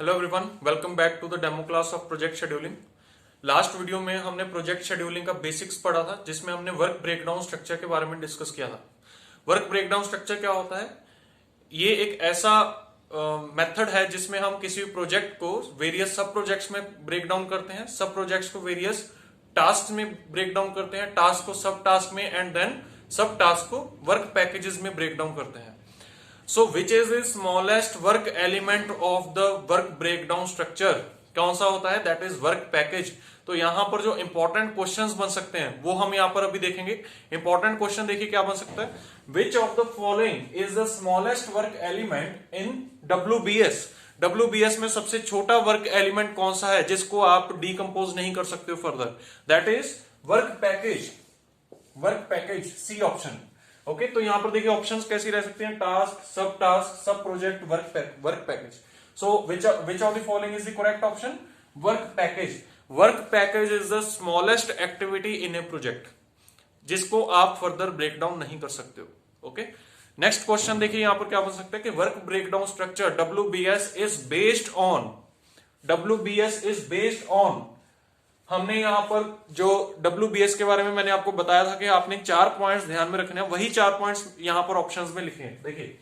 Hello everyone, welcome back to the demo class of project scheduling. Last video में हमने project scheduling का basics पढ़ा था, जिसमें हमने वर्क ब्रेकडाउन स्ट्रक्चर के बारे में डिस्कस किया था। वर्क ब्रेकडाउन स्ट्रक्चर क्या होता है? ये एक ऐसा मेथड है जिसमें हम किसी प्रोजेक्ट को वेरियस सब प्रोजेक्ट्स में ब्रेक डाउन करते हैं, सब प्रोजेक्ट्स को वेरियस टास्क में ब्रेक डाउन करते हैं, टास्क को सब टास्क में, एंड देन सब टास्क को वर्क पैकेजेस में ब्रेक डाउन करते हैं। So which is the smallest work element of the work breakdown structure? कौन सा होता है? That is work package। तो यहां पर जो इंपॉर्टेंट क्वेश्चंस बन सकते हैं वो हम यहां पर अभी देखेंगे। इंपॉर्टेंट क्वेश्चन देखिए क्या बन सकता है। Which of the following is the smallest work element in WBS? WBS में सबसे छोटा वर्क एलिमेंट कौन सा है जिसको आप डीकंपोज नहीं कर सकते हो further? That is work package. Work package, C option. Okay, तो यहां पर देखिए ऑप्शंस कैसी रह सकते हैं? टास्क, सब project, work package. So which of the following is the correct option? Work package. Work package is the smallest activity in A project जिसको आप फर्दर ब्रेक डाउन नहीं कर सकते हो। ओके, नेक्स्ट क्वेश्चन देखिए यहां पर क्या बन सकता है कि work breakdown structure WBS is based on. WBS is based on. हमने यहां पर जो WBS के बारे में मैंने आपको बताया था कि आपने 4 पॉइंट्स ध्यान में रखने हैं, वही 4 पॉइंट्स यहां पर ऑप्शंस में लिखे हैं। देखिए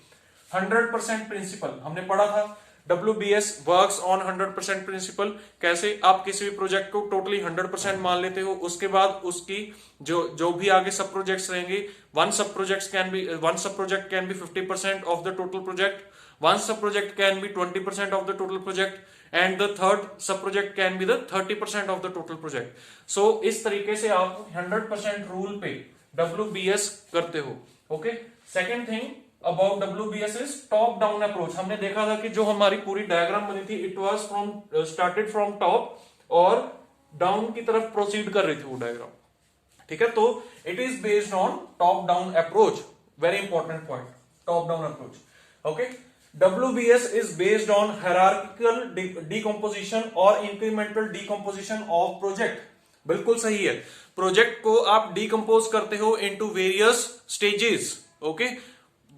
100% प्रिंसिपल हमने पढ़ा था। WBS works on 100% principle. कैसे? आप किसी भी प्रोजेक्ट को टोटली 100% मान लेते हो, उसके बाद उसकी जो भी आगे सब प्रोजेक्ट्स रहेंगे, वन सब project can be 50% of the total project, one sub project can be 20% of the total project, and the third sub project can be the 30% of the total project. So इस तरीके से आप 100% rule पे WBS करते हो। Okay, second thing about WBS is top down approach. हमने देखा था कि जो हमारी पूरी डायग्राम बनी थी, it was started from top और डाउन की तरफ प्रोसीड कर रही थी वो डायग्राम। ठीक है, तो it is based on top down approach. Very important point, top down approach. Okay, WBS is based on hierarchical decomposition or incremental decomposition of project। बिल्कुल सही है। प्रोजेक्ट को आप डिकम्पोज करते हो into various stages. Okay,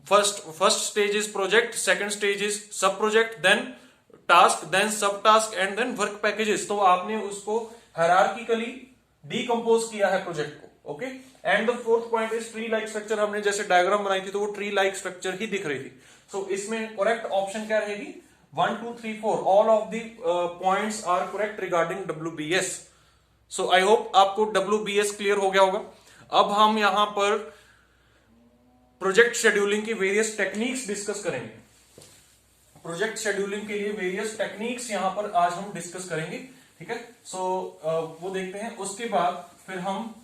first stage is project, second stage is sub project, then task, then sub task, and then work packages. तो आपने उसको हायरार्किकली डिकम्पोज किया है प्रोजेक्ट को। Okay, and the fourth point is tree like structure. हमने जैसे diagram बनाई थी तो वो ट्री लाइक स्ट्रक्चर ही दिख रही थी। सो इसमें करेक्ट ऑप्शन क्या रहेगी? 1 2 3 4 all of the points are correct regarding WBS। So I hope आपको WBS क्लियर हो गया होगा। अब हम यहां पर प्रोजेक्ट शेड्यूलिंग की वेरियस टेक्निक्स डिस्कस करेंगे। प्रोजेक्ट शेड्यूलिंग के लिए वेरियस टेक्निक्स यहां पर आज हम डिस्कस करेंगे। ठीक है, सो वो देखते हैं, उसके बाद फिर हम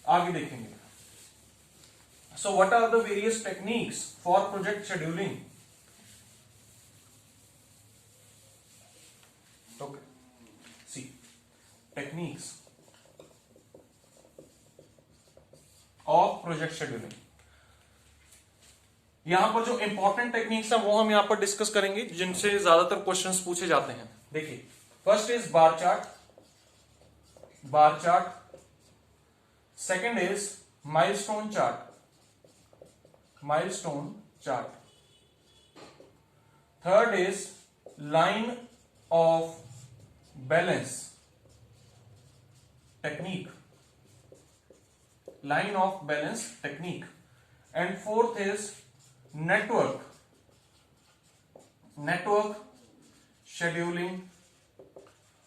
आगे देखेंगे। So what are the various techniques for project scheduling? Okay, see, techniques of project scheduling। यहां पर जो इंपॉर्टेंट टेक्निक्स है वो हम यहां पर डिस्कस करेंगे, जिनसे ज्यादातर क्वेश्चंस पूछे जाते हैं। देखिए, first is bar chart, second is milestone chart, third is line of balance technique, and fourth is network scheduling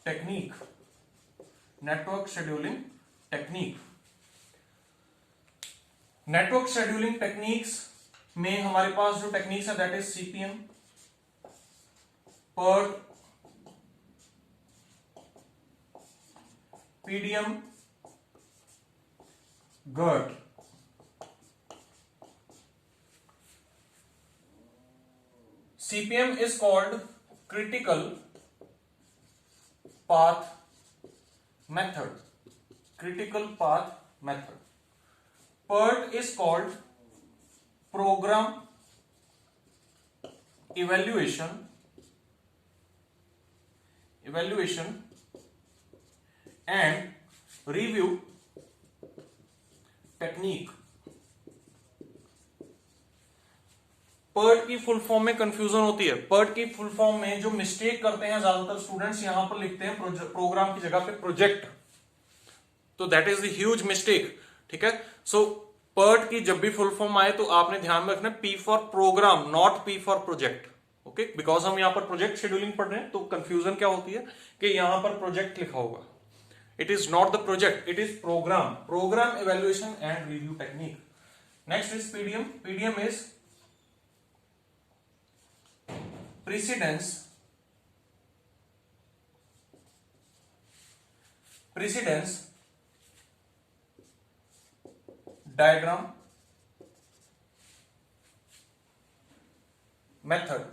technique। Network scheduling techniques में हमारे पास जो टेक्निक्स है that is CPM, PERT, PDM, GERT। CPM is called critical path method। PERT is called program evaluation and review technique। PERT की full form में confusion होती है। PERT की full form में जो मिस्टेक करते हैं ज्यादातर स्टूडेंट्स, यहां पर लिखते हैं प्रोग्राम की जगह पे प्रोजेक्ट, तो that is the huge mistake. ठीक है, सो पर्ट की जब भी फुल फॉर्म आए तो आपने ध्यान में रखना P for programme, not P for project. Okay, because हम यहां पर प्रोजेक्ट शेड्यूलिंग पढ़ रहे हैं, तो कंफ्यूजन क्या होती है कि यहां पर प्रोजेक्ट लिखा होगा। It is not the project, it is programme, programme evaluation and review technique. Next is PDM. PDM is precedence diagram method,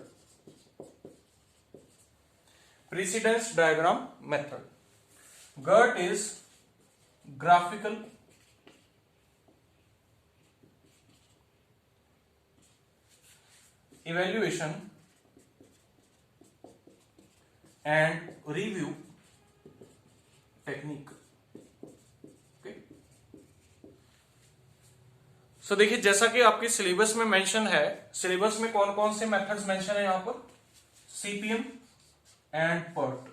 precedence diagram method. GERT is graphical evaluation and review technique. Okay, so देखिए जैसा कि आपके syllabus में mention है, syllabus में कौन कौन से मेथड्स मेंशन है यहां पर, CPM and PERT.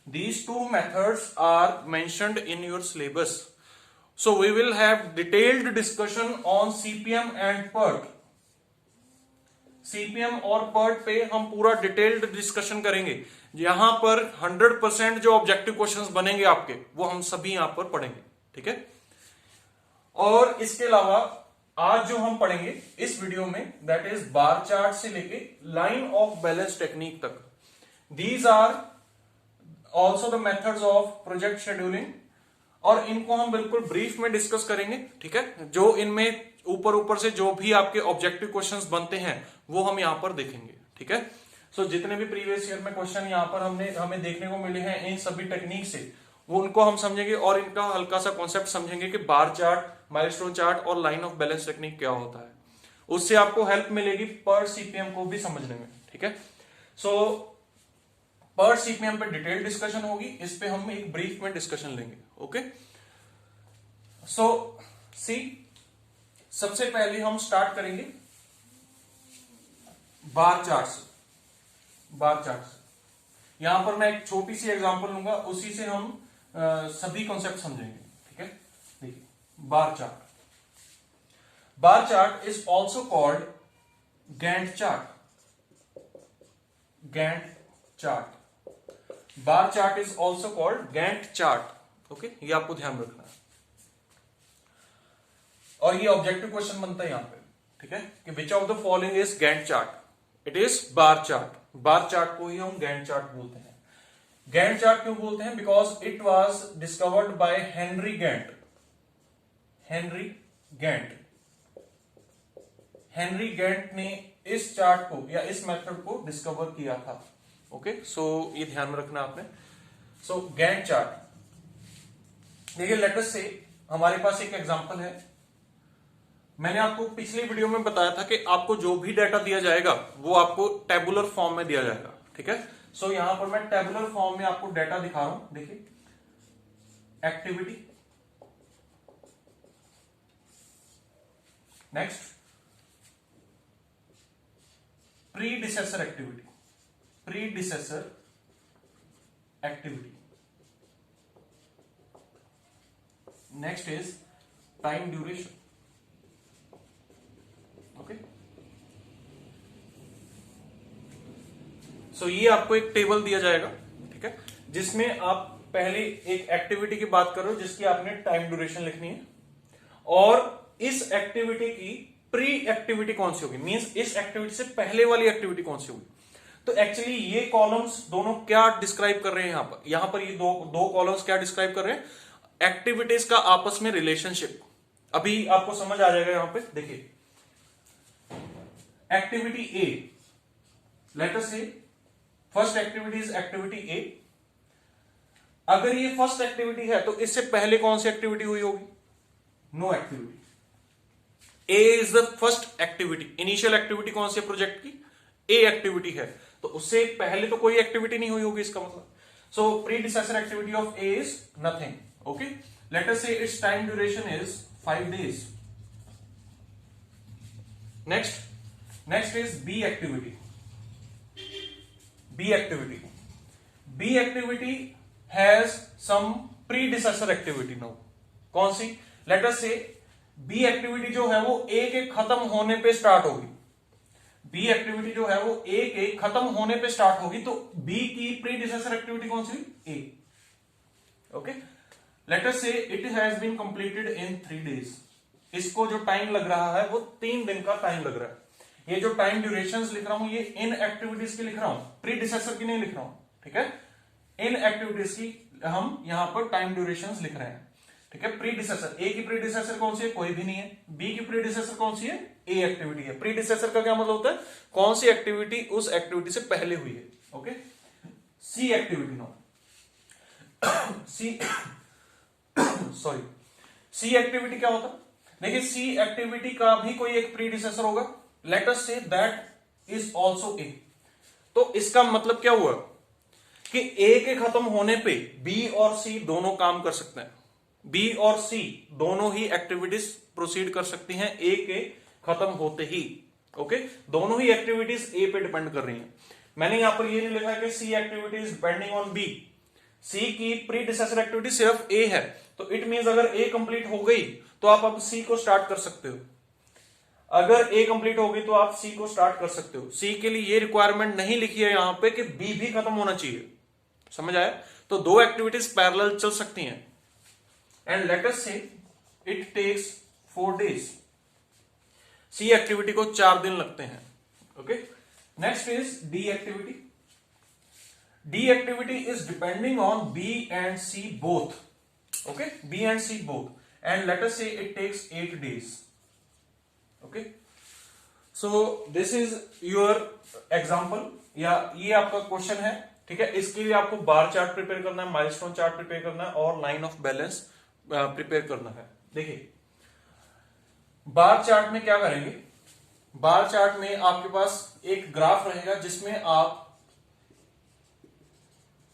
These two methods are mentioned in your syllabus. So we will have detailed discussion on CPM and PERT. CPM और PERT पे हम पूरा डिटेल्ड डिस्कशन करेंगे। यहां पर 100% जो ऑब्जेक्टिव क्वेश्चंस बनेंगे आपके, वो हम सभी यहां पर पढ़ेंगे। ठीक है, और इसके अलावा आज जो हम पढ़ेंगे इस वीडियो में, दैट इज बार चार्ट से लेके लाइन ऑफ बैलेंस टेक्निक तक। These are also the methods of project scheduling, और इनको हम बिल्कुल ब्रीफ में डिस्कस करेंगे। ठीक है, जो इनमें ऊपर से जो भी आपके ऑब्जेक्टिव क्वेश्चंस बनते हैं वो हम यहां पर देखेंगे। ठीक है, सो जितने भी प्रीवियस ईयर में क्वेश्चन यहां पर हमें देखने को मिले हैं इन सभी टेक्निक से, वो उनको हम समझेंगे और इनका हल्का सा कॉन्सेप्ट समझेंगे कि बार चार्ट, माइलस्टोन चार्ट और लाइन ऑफ बैलेंस टेक्निक क्या होता है। उससे आपको हेल्प मिलेगी पर सीपीएम को भी समझने में। ठीक है, सो पर सीपीएम पे डिटेल डिस्कशन होगी, इस पे हम एक ब्रीफ में डिस्कशन लेंगे। ओके, सो सी सबसे पहले हम स्टार्ट करेंगे बार चार्ट से। बार चार्ट से यहां पर मैं एक छोटी सी एग्जांपल लूंगा, उसी से हम सभी कॉन्सेप्ट समझेंगे। ठीक है, देखिए bar chart. Bar chart is also called Gantt chart. Gantt chart, bar chart is also called Gantt chart. Okay, ये आपको ध्यान रखना है, और ये ऑब्जेक्टिव क्वेश्चन बनता है यहां पे। ठीक है, कि which of the following is Gantt chart, it is bar chart. Bar chart को ही हम गैंट चार्ट बोलते हैं। गैंट चार्ट क्यों बोलते हैं, because it was discovered by Henry Gantt. Henry Gantt, Henry Gantt ने इस चार्ट को या इस मेथड को डिस्कवर किया था। ओके, सो ये ध्यान में रखना आपने। सो गैंट चार्ट, देखिए लेट अस से हमारे पास एक एग्जांपल है। मैंने आपको पिछले वीडियो में बताया था कि आपको जो भी डाटा दिया जाएगा वो आपको टेबुलर फॉर्म में दिया जाएगा। ठीक है, सो यहां पर मैं टेबुलर फॉर्म में आपको डाटा दिखा रहा हूं। देखिए, activity, next predecessor activity, predecessor activity, next is time duration. Okay, so ये आपको एक टेबल दिया जाएगा। ठीक है, जिसमें आप पहले एक एक्टिविटी की बात करो जिसकी आपने टाइम ड्यूरेशन लिखनी है, और इस एक्टिविटी की प्री एक्टिविटी कौन सी होगी, मींस इस एक्टिविटी से पहले वाली एक्टिविटी कौन सी होगी। तो एक्चुअली ये कॉलम्स दोनों क्या डिस्क्राइब कर रहे हैं यहां पर ये दो कॉलम्स क्या डिस्क्राइब कर रहे हैं, एक्टिविटीज का आपस में रिलेशनशिप। अभी आपको समझ आ जाएगा। यहां पे देखिए, एक्टिविटी ए, लेट अस से फर्स्ट एक्टिविटी इज एक्टिविटी ए। अगर ये फर्स्ट एक्टिविटी है तो इससे पहले कौन सी एक्टिविटी हुई होगी, no activity. A is the first activity, initial activity कौन सी प्रोजेक्ट की, ए एक्टिविटी है, तो उससे पहले तो कोई एक्टिविटी नहीं हुई होगी इसका मतलब। So predecessor activity of A is nothing. Okay, let us say its time duration is 5 days। Next next is B activity. B activity has some predecessor activity. Now कौन सी? लेट अस से B activity जो है वो ए के खत्म होने पे स्टार्ट होगी. बी एक्टिविटी जो है वो ए के खत्म होने पे स्टार्ट होगी, तो बी की प्रीडिसेसर एक्टिविटी कौन सी? ए. Okay, let us say it has been completed in 3 days. इसको जो टाइम लग रहा है वो 3 दिन का टाइम लग रहा है. ये जो टाइम ड्यूरेशंस लिख रहा हूं ये इन एक्टिविटीज की लिख रहा हूं, प्रीडिसेसर की नहीं लिख रहा हूं. ठीक है, इन एक्टिविटीज की हम यहां पर टाइम ड्यूरेशंस लिख रहे हैं. ठीक है, प्रीडिसेसर, ए की प्रीडिसेसर कौन सी है? कोई भी नहीं है. बी की प्रीडिसेसर कौन सी है? ए एक्टिविटी है. प्रीडिसेसर का क्या मतलब होता है? कौन सी एक्टिविटी उस एक्टिविटी से पहले हुई है. ओके, सी एक्टिविटी. नो सी सॉरी, सी एक्टिविटी क्या होता है? देखिए, सी एक्टिविटी का भी कोई एक प्रीडिसेसर होगा. Late us say that is also a. तो इसका मतलब क्या हुआ कि ए के खत्म होने पे बी और सी दोनों काम कर सकते हैं. बी और सी दोनों ही एक्टिविटीज प्रोसीड कर सकती हैं ए के खत्म होते ही. ओके, दोनों ही एक्टिविटीज ए पे डिपेंड कर रही हैं. मैंने यहां पर ये नहीं लिखा कि सी एक्टिविटीज डिपेंडिंग ऑन बी. सी की प्रीडिसेसर एक्टिविटी सिर्फ ए है, तो इट मींस अगर ए कंप्लीट हो गई तो आप अब सी को स्टार्ट कर सकते हो. अगर ए कंप्लीट हो गई तो आप सी को स्टार्ट कर सकते हो. सी के लिए ये रिक्वायरमेंट नहीं लिखी है यहां पे कि बी भी खत्म होना चाहिए. समझ आया? तो दो एक्टिविटीज पैरेलल चल सकती हैं. And let us say it takes 4 days. C activity को 4 दिन लगते हैं. Okay, next is D activity. D activity is depending on B and C both. Okay, B and C both, and let us say it takes 8 days. Okay, so this is your example, या ये आपका question है. ठीक है, इसके लिए आपको bar chart prepare करना है, माइलस्टोन चार्ट प्रिपेयर करना है और लाइन ऑफ बैलेंस प्रिपेयर करना है. देखिए, बार चार्ट में क्या करेंगे? बार चार्ट में आपके पास एक ग्राफ रहेगा जिसमें आप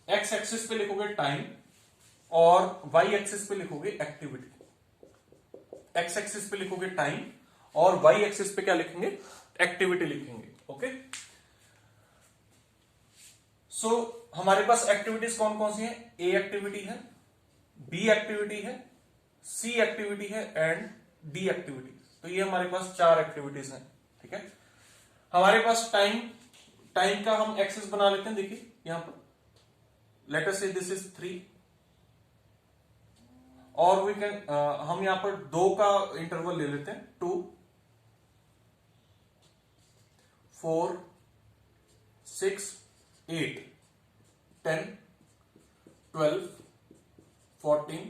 एक्स एक्सिस पे लिखोगे टाइम और वाई एक्सिस पे लिखोगे एक्टिविटी. एक्स एक्सिस पे लिखोगे टाइम और वाई एक्सिस पे क्या लिखेंगे? एक्टिविटी लिखेंगे. ओके, सो हमारे पास एक्टिविटीज कौन कौन सी हैं? ए एक्टिविटी है, बी एक्टिविटी है, सी एक्टिविटी है एंड डी एक्टिविटी. तो ये हमारे पास 4 एक्टिविटीज हैं. ठीक है, हमारे पास टाइम का हम एक्सेस बना लेते हैं. देखिए यहां पर लेट अस से दिस इज 3 और वी कैन हम यहां पर 2 का इंटरवल ले लेते हैं. 2, 4, 6, 8, 10, 12, 14,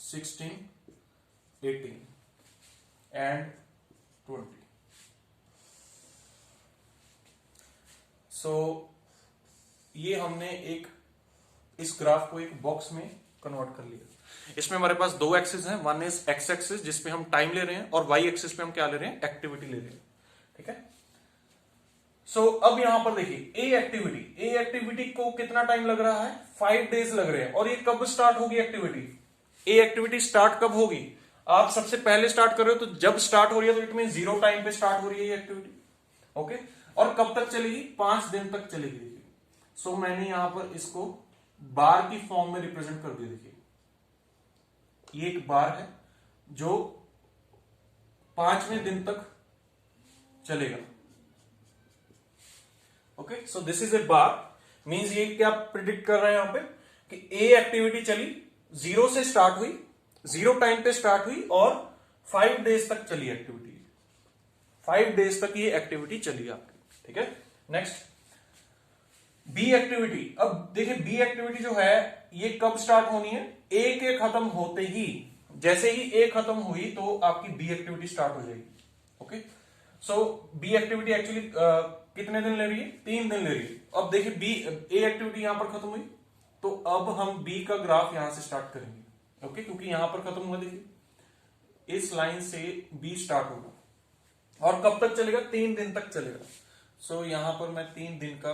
16, 18 and 20. सो ये हमने इस ग्राफ को एक बॉक्स में कन्वर्ट कर लिया. इसमें हमारे पास 2 एक्सिस हैं. वन इज एक्स एक्सिस जिसपे हम टाइम ले रहे हैं और वाई एक्सिस पे हम क्या ले रहे हैं? एक्टिविटी ले रहे हैं. ठीक है, सो अब यहां पर देखिए ए एक्टिविटी को कितना टाइम लग रहा है? 5 days लग रहे हैं. और ये कब स्टार्ट होगी एक्टिविटी? ए एक्टिविटी स्टार्ट कब होगी? आप सबसे पहले स्टार्ट कर रहे हो, तो जब स्टार्ट हो रही है तो इट मीन 0 टाइम पे स्टार्ट हो रही है ये एक्टिविटी. ओके, और कब तक चलेगी? 5 दिन तक चलेगी. देखिए, सो मैंने यहां पर इसको बार की फॉर्म में रिप्रेजेंट कर दिया. देखिए, ये एक बार है जो 5वें दिन तक चलेगा. Okay, so this is a bar. Means ये क्या प्रिडिक्ट कर रहे हैं यहां पे कि ए एक्टिविटी चली, 0 से स्टार्ट हुई, 0 टाइम पे स्टार्ट हुई और 5 days तक चली एक्टिविटी. 5 days तक ये एक्टिविटी चली आपकी. ठीक है, नेक्स्ट बी एक्टिविटी. अब देखिए, बी एक्टिविटी जो है ये कब स्टार्ट होनी है? ए के खत्म होते ही. जैसे ही ए खत्म हुई तो आपकी बी एक्टिविटी स्टार्ट हो जाएगी. ओके, सो बी एक्टिविटी एक्चुअली कितने दिन ले रही है? 3 दिन ले रही है. अब देखिए, बी ए एक्टिविटी यहां पर खत्म हुई तो अब हम बी का ग्राफ यहां से स्टार्ट करेंगे. ओके, क्योंकि यहां पर खत्म हुआ. देखिए, इस लाइन से बी स्टार्ट होगा और कब तक चलेगा? 3 दिन तक चलेगा. सो यहां पर मैं 3 दिन का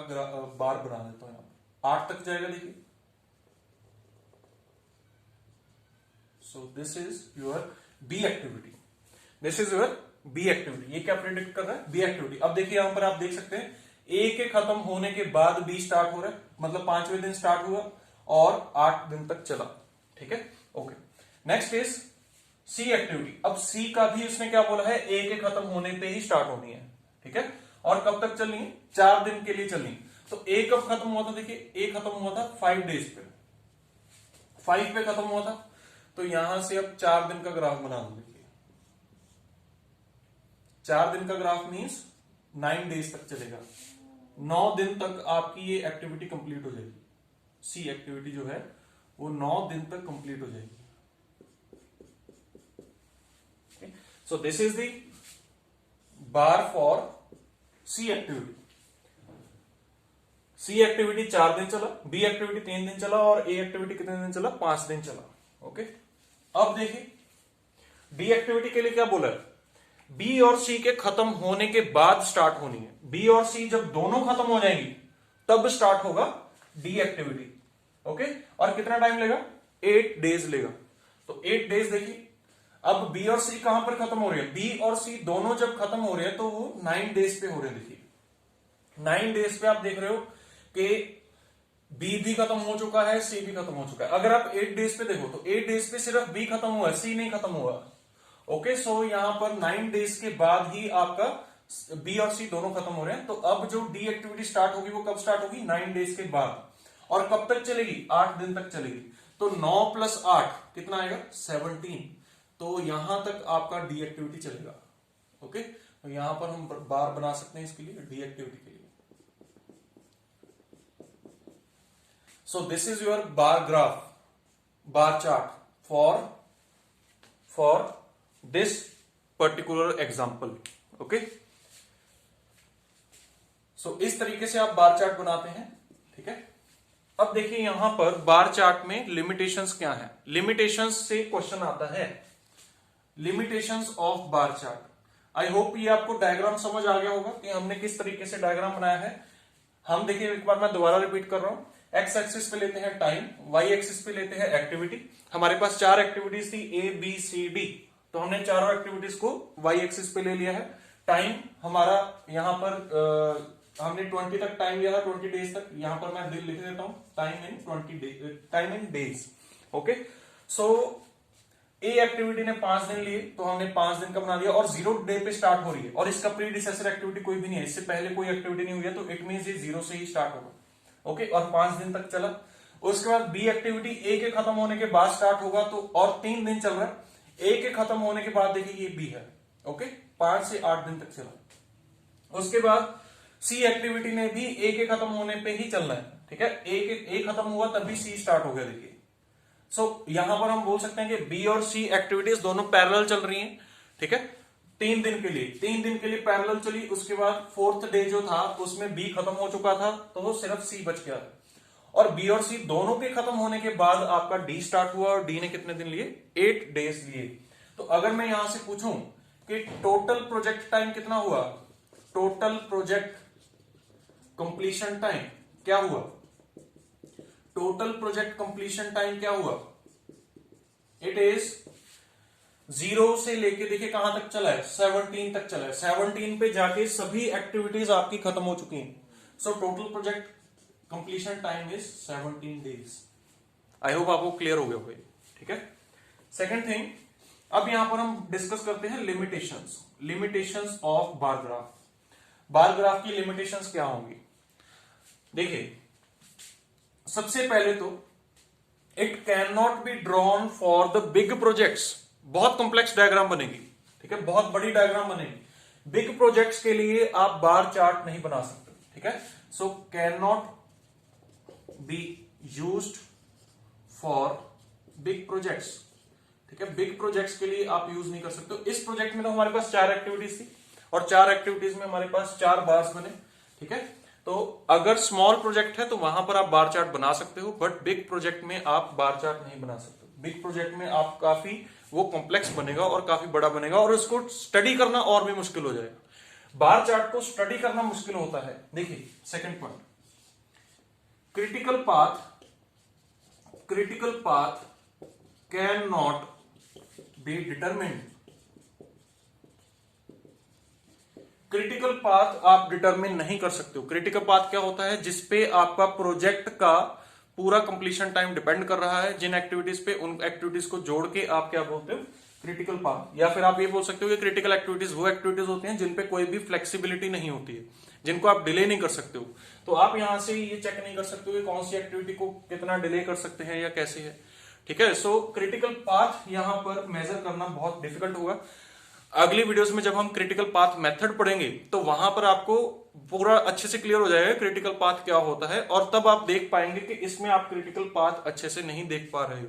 बार बना देता हूं. यहां पर 8 तक जाएगा. देखिए, so this is your B activity. This is your B activity, ये क्या प्रेडिक्ट कर रहा है? B activity. अब देखिए यहां पर आप देख सकते हैं ए के खत्म होने के बाद बी स्टार्ट हो रहा है, मतलब 5वें दिन स्टार्ट हुआ और 8 दिन तक चला। ठीक है, okay. Next is C activity. अब सी का भी उसने क्या बोला है? ए के खत्म होने पे ही स्टार्ट होनी है। ठीक है, और कब तक चलनी है? 4 दिन के लिए चलनी। तो ए कब खत्म हुआ था? देखिए ए खत्म हुआ था 5 डेज पे, 5 पे खत्म हुआ था। तो यहां से अब 4 दिन का ग्राफ बना दो। देखिए 4 दिन का ग्राफ मीन्स 9 डेज तक चलेगा। 9 दिन तक आपकी ये एक्टिविटी कंप्लीट हो जाएगी। सी एक्टिविटी जो है वो 9 दिन तक कंप्लीट हो जाएगी। So this is the bar for C activity. C activity 4 दिन चला, बी एक्टिविटी 3 दिन चला और ए एक्टिविटी कितने दिन चला? 5 दिन चला। ओके, अब देखिए डी एक्टिविटी के लिए क्या बोला है? बी और सी के खत्म होने के बाद स्टार्ट होनी है। बी और सी जब दोनों खत्म हो जाएंगी तब स्टार्ट होगा डी एक्टिविटी। ओके, और कितना टाइम लेगा? 8 डेज लेगा। तो 8 डेज देखिए, अब बी और सी कहां पर खत्म हो रही है? बी और सी दोनों जब खत्म हो रहे हैं तो वो 9 डेज पे हो रहे हैं। देखिए 9 डेज पे आप देख रहे हो कि बी भी खत्म हो चुका है, सी भी खत्म हो चुका है। अगर आप 8 डेज पे देखो तो 8 डेज पे सिर्फ बी खत्म हुआ है, सी नहीं खत्म हुआ। ओके, सो यहां पर 9 डेज के बाद ही आपका बी और सी दोनों खत्म हो रहे हैं। तो अब जो डी एक्टिविटी स्टार्ट होगी वो कब स्टार्ट होगी? 9 डेज के बाद। और कब तक चलेगी? 8 दिन तक चलेगी। तो 9 + 8 कितना आएगा? 17। तो यहां तक आपका डी एक्टिविटी चलेगा। ओके, तो यहां पर हम बार बना सकते हैं इसके लिए, डी एक्टिविटी के लिए। So this is your bar graph, bar chart for this particular example. Okay. So इस तरीके से आप बार चार्ट बनाते हैं। ठीक है, अब देखिए यहां पर बार चार्ट में लिमिटेशंस क्या है? लिमिटेशंस से क्वेश्चन आता है, limitations of bar chart. I hope ये आपको डायग्राम समझ आ गया होगा कि हमने किस तरीके से डायग्राम बनाया है। हम देखिए एक बार मैं दोबारा रिपीट कर रहा हूं। एक्स एक्सिस पे लेते हैं टाइम, वाई एक्सिस पे लेते हैं एक्टिविटी। हमारे पास 4 एक्टिविटीज थी, ए बी सी डी। तो हमने चारों एक्टिविटीज को वाई एक्सिस पे ले लिया है। टाइम हमारा यहां पर हमने 20 तक टाइम लिया था, 20 डेज तक। यहां पर मैं लिख देता हूं time in days. Okay, so A activity ने 5 दिन लिए तो हमने 5 दिन का बना दिया और 0 डे पे स्टार्ट हो रही है और इसका प्रीडिसेसर एक्टिविटी कोई भी नहीं है, इससे पहले कोई एक्टिविटी नहीं हुई है, तो इट मींस ये 0 से ही स्टार्ट होगा। ओके, और 5 दिन तक चला। उसके बाद बी एक्टिविटी ए के खत्म होने के बाद स्टार्ट होगा तो और 3 दिन चल रहा है। ए के खत्म होने के बाद देखिए ये बी है। ओके, 5 से 8 दिन तक चला। उसके बाद सी एक्टिविटी ने भी ए के खत्म होने पे ही चलना है। ठीक है, ए खत्म हुआ तभी सी स्टार्ट हो गया। देखिए सो यहां पर हम बोल सकते हैं कि बी और सी एक्टिविटीज दोनों पैरेलल चल रही हैं। ठीक है, 3 दिन के लिए पैरेलल चली। उसके बाद 4th डे जो था उसमें बी खत्म हो चुका था तो वो सिर्फ सी बच गया। और बी और सी दोनों के खत्म होने के बाद आपका डी स्टार्ट हुआ और डी ने कितने दिन लिए? 8 डेज लिए। तो अगर मैं यहां से पूछूं कि टोटल प्रोजेक्ट टाइम कितना हुआ, टोटल प्रोजेक्ट कंप्लीशन टाइम क्या हुआ? टोटल प्रोजेक्ट कंप्लीशन टाइम क्या हुआ? इट इज 0 से लेके देखिए कहां तक चला है? 17 तक चला है। 17 पे जाके सभी एक्टिविटीज आपकी खत्म हो चुकी हैं। So total project completion time is 17 days. I hope आपको क्लियर हो गया होगा। ठीक है, सेकंड थिंग, अब यहां पर हम डिस्कस करते हैं limitations of bar graph. Bar graph की लिमिटेशंस क्या होंगी? देखिए सबसे पहले तो it can not be drawn for the big projects. बहुत कॉम्प्लेक्स डायग्राम बनेगी। ठीक है, बहुत बड़ी डायग्राम बनेगी। बिग प्रोजेक्ट्स के लिए आप बार चार्ट नहीं बना सकते। ठीक है, so can not be used for big projects. ठीक है, बिग प्रोजेक्ट्स के लिए आप यूज नहीं कर सकते। इस प्रोजेक्ट में तो हमारे पास 4 एक्टिविटीज थी और 4 एक्टिविटीज में हमारे पास 4 बार्स बने। ठीक है, तो अगर स्मॉल प्रोजेक्ट है तो वहां पर आप बार चार्ट बना सकते हो, बट बिग प्रोजेक्ट में आप बार चार्ट नहीं बना सकते। बिग प्रोजेक्ट में आप काफी वो कॉम्प्लेक्स बनेगा और काफी बड़ा बनेगा और उसको स्टडी करना और भी मुश्किल हो जाएगा। बार चार्ट को स्टडी करना मुश्किल होता है। देखिए second point, critical path cannot be determined critical path आप डिटरमिन नहीं कर सकते हो। क्रिटिकल पाथ क्या होता है? जिसपे आपका प्रोजेक्ट का पूरा कंप्लीशन टाइम डिपेंड कर रहा है, जिन एक्टिविटीज पे, उन एक्टिविटीज को जोड़ के आप क्या बोलते हो? Critical path. या फिर आप ये बोल सकते हो कि क्रिटिकल एक्टिविटीज वो एक्टिविटीज होती हैं जिनपे कोई भी फ्लेक्सिबिलिटी नहीं होती है, जिनको आप डिले नहीं कर सकते हो। तो आप यहां से ये चेक नहीं कर सकते हो कि कौन सी एक्टिविटी को कितना डिले कर सकते हैं या कैसे है। ठीक है, सो क्रिटिकल पाथ यहां पर मेजर करना बहुत डिफिकल्ट होगा। अगली वीडियोस में जब हम क्रिटिकल पाथ मेथड पढ़ेंगे तो वहां पर आपको पूरा अच्छे से क्लियर हो जाएगा क्रिटिकल पाथ क्या होता है, और तब आप देख पाएंगे कि इसमें आप क्रिटिकल पाथ अच्छे से नहीं देख पा रहे हो।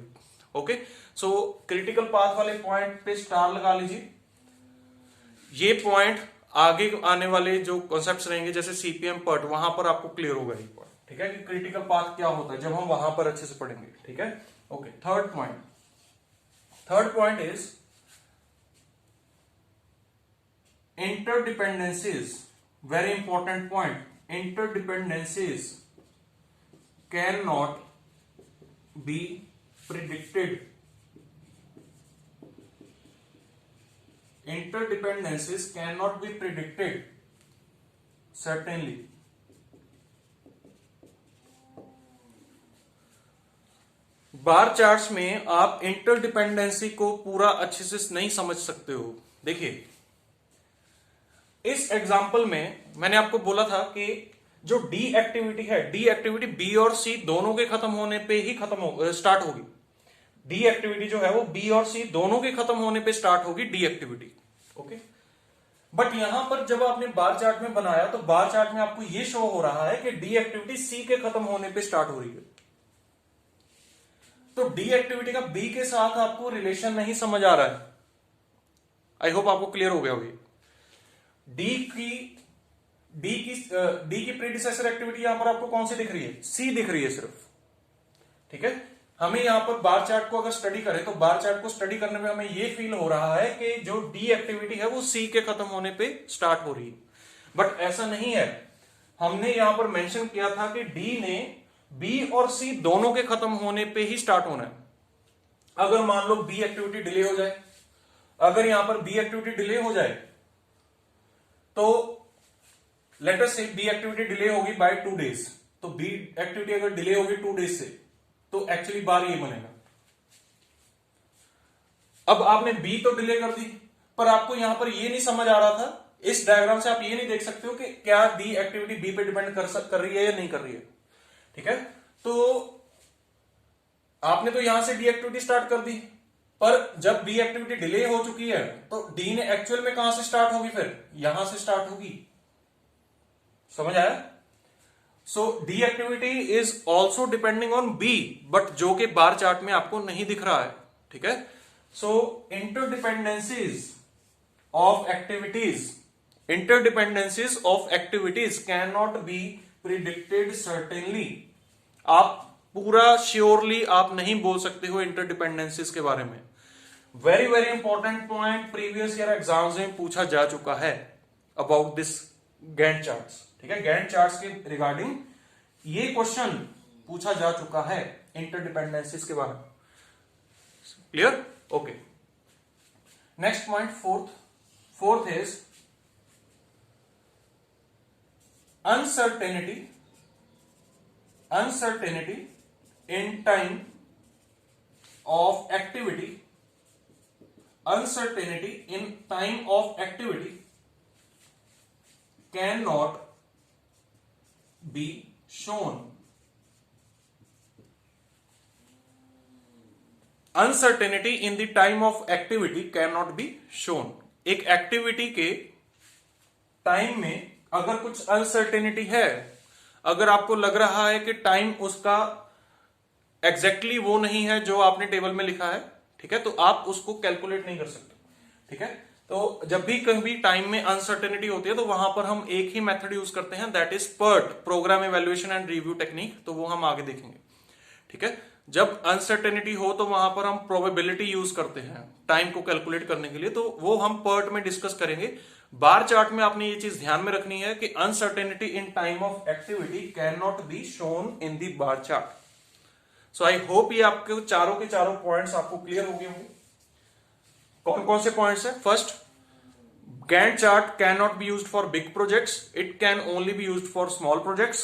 ओके, सो क्रिटिकल पाथ वाले पॉइंट पे स्टार लगा लीजिए। ये पॉइंट आगे आने वाले जो कॉन्सेप्ट्स रहेंगे जैसे सीपीएम पर्ट, वहां पर आपको क्लियर होगा ये पॉइंट। ठीक है, कि क्रिटिकल पाथ क्या होता है जब हम वहां पर अच्छे से पढ़ेंगे। ठीक है, okay. Third point is interdependencies, very important point. Interdependencies cannot be predicted. Interdependencies cannot be predicted, certainly. Bar charts में आप इंटरडिपेंडेंसी को पूरा अच्छे से नहीं समझ सकते हो। देखिए, इस एग्जाम्पल में मैंने आपको बोला था कि जो डी एक्टिविटी है, डी एक्टिविटी बी और सी दोनों के खत्म होने पे ही स्टार्ट होगी। डी एक्टिविटी जो है वो बी और सी दोनों के खत्म होने पे स्टार्ट होगी, डी एक्टिविटी। ओके, बट यहां पर जब आपने बार चार्ट में बनाया तो बार चार्ट में आपको ये शो हो रहा है कि डी एक्टिविटी सी के खत्म होने पे स्टार्ट हो रही है। तो डी एक्टिविटी का बी के साथ आपको रिलेशन नहीं समझ आ रहा है। आई होप आपको क्लियर हो गया होगी। डी की प्रीडिसेसर एक्टिविटी यहां पर आपको कौन सी दिख रही है? सी दिख रही है सिर्फ। ठीक है, हमें यहां पर बार चार्ट को अगर स्टडी करें तो बार चार्ट को स्टडी करने में हमें यह फील हो रहा है कि जो डी एक्टिविटी है वो सी के खत्म होने पे स्टार्ट हो रही है, बट ऐसा नहीं है। हमने यहां पर मेंशन किया था कि डी ने बी और सी दोनों के खत्म होने पे ही स्टार्ट होना है। अगर मान लो बी एक्टिविटी डिले हो जाए, अगर यहां पर बी एक्टिविटी डिले हो जाए तो लेट अस से बी एक्टिविटी डिले होगी बाय 2 डेज, तो बी एक्टिविटी अगर डिले होगी 2 डेज से तो एक्चुअली बार ये बनेगा। अब आपने बी तो डिले कर दी, पर आपको यहां पर ये नहीं समझ आ रहा था, इस डायग्राम से आप ये नहीं देख सकते हो कि क्या डी एक्टिविटी बी पे डिपेंड कर रही है या नहीं कर रही है। ठीक है, तो आपने तो यहां से डी एक्टिविटी स्टार्ट कर दी, पर जब बी एक्टिविटी डिले हो चुकी है तो डी ने एक्चुअल में कहां से स्टार्ट होगी? फिर यहां से स्टार्ट होगी। समझ आया? So D activity is also depending on B, but जो कि बार चार्ट में आपको नहीं दिख रहा है। ठीक है, so interdependencies of activities can not be predicted certainly. आप पूरा श्योरली आप नहीं बोल सकते हो इंटरडिपेंडेंसीज के बारे में। Very very important point, previous year exams में पूछा जा चुका है अबाउट दिस गैंट चार्ट्स। ठीक है, गैंट चार्ट्स के रिगार्डिंग ये क्वेश्चन पूछा जा चुका है इंटरडिपेंडेंसीज के बारे में। Clear? Okay, next point, fourth is uncertainty in time of activity. Uncertainty in time of activity cannot be shown. Uncertainty in the time of activity cannot be shown. एक activity के time में अगर कुछ uncertainty है, अगर आपको लग रहा है कि टाइम उसका एग्जैक्टली वो नहीं है जो आपने टेबल में लिखा है, ठीक है, तो आप उसको कैलकुलेट नहीं कर सकते। ठीक है, तो जब भी कभी टाइम में अनसर्टेनिटी होती है तो वहां पर हम एक ही मेथड यूज करते हैं, that is PERT, programme evaluation and review technique. तो वो हम आगे देखेंगे। ठीक है, जब अनसर्टेनिटी हो तो वहां पर हम प्रोबेबिलिटी यूज करते हैं टाइम को कैलकुलेट करने के लिए, तो वो हम PERT में डिस्कस करेंगे। बार चार्ट में आपने ये चीज ध्यान में रखनी है कि uncertainty in time of activity can not be shown in the bar chart. So I hope ये आपके चारों के चारों पॉइंट्स आपको क्लियर हो गए होंगे। कौन कौन से पॉइंट्स है? First, Gantt chart cannot be used for big projects. It can only be used for small projects.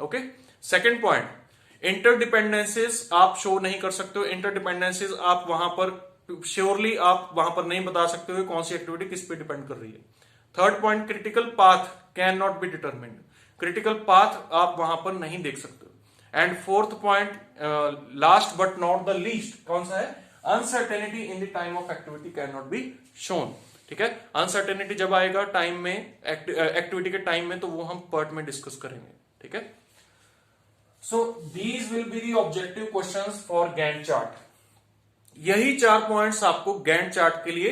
Okay. Second point, interdependencies आप शो नहीं कर सकते हो. इंटरडिपेंडेंसीज आप वहां पर श्योरली आप वहां पर नहीं बता सकते हो कौन सी एक्टिविटी किस पे डिपेंड कर रही है. Third point, critical path can not B determined. Critical path आप वहां पर नहीं देख सकते हो. And fourth point, last but not the least, कौन सा है? Uncertainty in the time of activity can not be shown. ठीक है, अनसर्टेनिटी जब आएगा टाइम में, एक्टिविटी के टाइम में, तो वो हम पार्ट में डिस्कस करेंगे. ठीक है. So these will be the objective questions for Gantt chart. यही 4 पॉइंट्स आपको गैंट चार्ट के लिए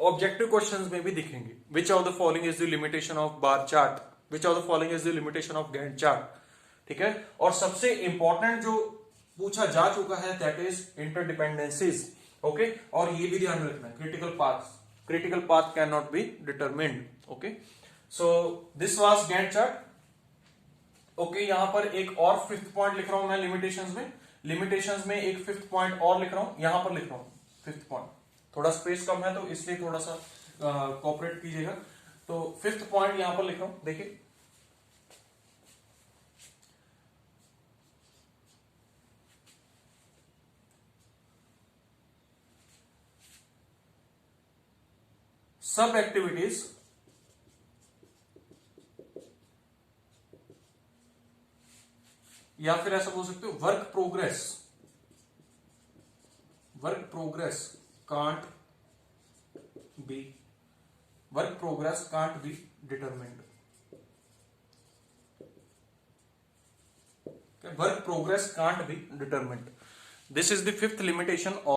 ऑब्जेक्टिव क्वेश्चंस में भी दिखेंगे. Which of the following is the limitation of bar chart, which of the following is the limitation of Gantt chart. ठीक है. और सबसे इंपॉर्टेंट जो पूछा जा चुका है दैट इज इंटरडिपेंडेंसीज. ओके. और ये भी ध्यान रखना, critical path, critical path cannot be determined. Okay, so this was Gantt chart. Okay, यहां पर एक और फिफ्थ पॉइंट लिख रहा हूं मैं लिमिटेशंस में. लिमिटेशंस में एक फिफ्थ पॉइंट और लिख रहा हूं, यहां पर लिख रहा हूं फिफ्थ पॉइंट. थोड़ा स्पेस कम है तो इसलिए थोड़ा सा कोऑपरेट कीजिएगा. तो फिफ्थ पॉइंट यहां पर लिख रहा हूं, देखिए. सब एक्टिविटीज या फिर ऐसा बोल सकते हो work progress can't be determined. Work progress can't be determined. This is the fifth limitation.